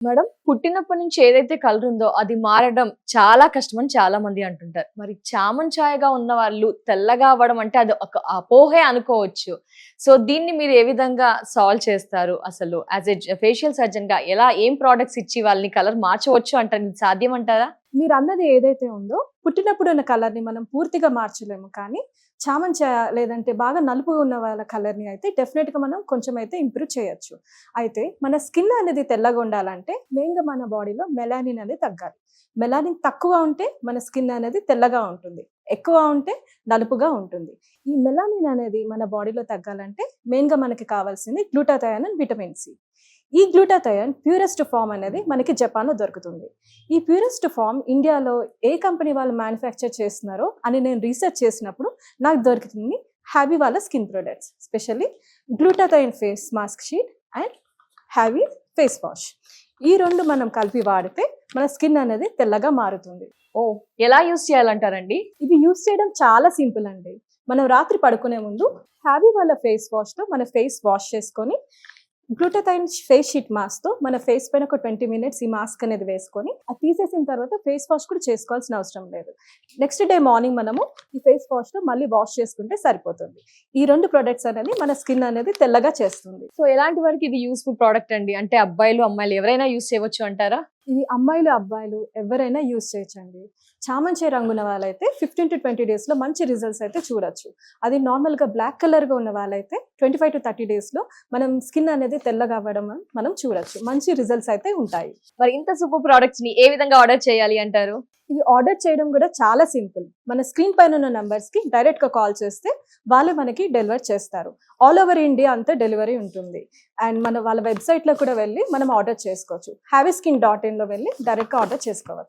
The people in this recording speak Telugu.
మేడం పుట్టినప్పటి నుంచి ఏదైతే కలర్ ఉందో అది మారడం చాలా కష్టమని చాలా మంది అంటుంటారు. మరి చామన్ ఛాయగా ఉన్న వాళ్ళు తెల్లగా అవ్వడం అంటే అది ఒక అపోహే అనుకోవచ్చు. సో దీన్ని మీరు ఏ విధంగా సాల్వ్ చేస్తారు? అసలు యాస్ ఎ ఫేషియల్ సర్జన్‌గా ఏం ప్రొడక్ట్స్ ఇచ్చి వాళ్ళని కలర్ మార్చవచ్చు అంటారు. ఇది సాధ్యమంటారా? మీరన్నది ఏదైతే ఉందో పుట్టినప్పుడు ఉన్న కలర్‌ని మనం పూర్తిగా మార్చలేము. కానీ చామన్ ఛాయ లేదంటే బాగా నలుపుగా ఉన్న వాళ్ళ కలర్‌ని అయితే డెఫినెట్‌గా మనం కొంచెం అయితే ఇంప్రూవ్ చేయొచ్చు. అయితే మన స్కిన్ అనేది తెల్లగా ఉండాలంటే మెయిన్‌గా మన బాడీలో మెలానిన్ అనేది తగ్గాలి. మెలానిన్ తక్కువ ఉంటే మన స్కిన్ అనేది తెల్లగా ఉంటుంది. ఎక్కువ ఉంటే నలుపుగా ఉంటుంది. ఈ మెలానిన్ అనేది మన బాడీలో తగ్గాలంటే మెయిన్‌గా మనకి కావాల్సింది గ్లూటాథయోన్ అండ్ విటమిన్ సి. ఈ గ్లూటాథయోన్ ప్యూరెస్ట్ ఫామ్ అనేది మనకి జపాన్‌లో దొరుకుతుంది. ఈ ప్యూరెస్ట్ ఫామ్ ఇండియాలో ఏ కంపెనీ వాళ్ళు మ్యానుఫ్యాక్చర్ చేస్తున్నారో అని నేను రీసెర్చ్ చేసినప్పుడు నాకు దొరికింది హ్యాబీ వాళ్ళ skin products. Specially glutathione face mask sheet and hobby face wash. ఈ 2 మనం కలిపి వాడితే మన స్కిన్ అనేది తెల్లగా మారుతుంది. ఓహ్! ఎలా యూజ్ చేయాలంటారండి? ఇది యూజ్ చేయడం చాలా సింపుల్ అండి. మనం రాత్రి పడుకునే ముందు హ్యాబీ వాళ్ళ ఫేస్ వాష్‌తో మన ఫేస్ వాష్ చేసుకొని గ్లూటాథయోన్ ఫేస్ షీట్ మాస్క్‌తో మన ఫేస్ పైన ఒక 20 మినిట్స్ ఈ మాస్క్ అనేది వేసుకొని అది తీసేసిన తర్వాత ఫేస్ వాష్ కూడా చేసుకోవాల్సిన అవసరం లేదు. నెక్స్ట్ డే మార్నింగ్ మనము ఈ ఫేస్ వాష్‌తో మళ్ళీ వాష్ చేసుకుంటే సరిపోతుంది. ఈ 2 ప్రొడక్ట్స్ అనేది మన స్కిన్ అనేది తెల్లగా చేస్తుంది. సో ఎలాంటి వారికి ఇది యూజ్‌ఫుల్ ప్రొడక్ట్ అండి? అంటే అబ్బాయిలు, అమ్మాయిలు ఎవరైనా యూజ్ చేయవచ్చు అంటారా? ఇది అమ్మాయిలు, అబ్బాయిలు ఎవరైనా యూజ్ చేయొచ్చండి. చామన్ ఛాయ రంగున్న వాళ్ళైతే 15-20 డేస్‌లో మంచి రిజల్ట్స్ అయితే చూడొచ్చు. అది నార్మల్‌గా బ్లాక్ కలర్‌గా ఉన్న వాళ్ళైతే 25-30 డేస్‌లో మనం స్కిన్ అనేది తెల్లగా అవ్వడం మనం చూడొచ్చు. మంచి రిజల్ట్స్ అయితే ఉంటాయి. మరి ఇంత సూపర్ ప్రొడక్ట్స్‌ని ఏ విధంగా ఆర్డర్ చేయాలి అంటారు? ఇది ఆర్డర్ చేయడం కూడా చాలా సింపుల్. మన స్క్రీన్ పైన ఉన్న నంబర్స్‌కి డైరెక్ట్‌గా కాల్ చేస్తే వాళ్ళే మనకి డెలివర్ చేస్తారు. ఆల్ ఓవర్ ఇండియా అంతా డెలివరీ ఉంటుంది. అండ్ వాళ్ళ వెబ్‌సైట్‌లో కూడా వెళ్ళి మనం ఆర్డర్ చేసుకోవచ్చు. haviskin.in వెళ్ళి డైరెక్ట్‌గా ఆర్డర్ చేసుకోవచ్చు.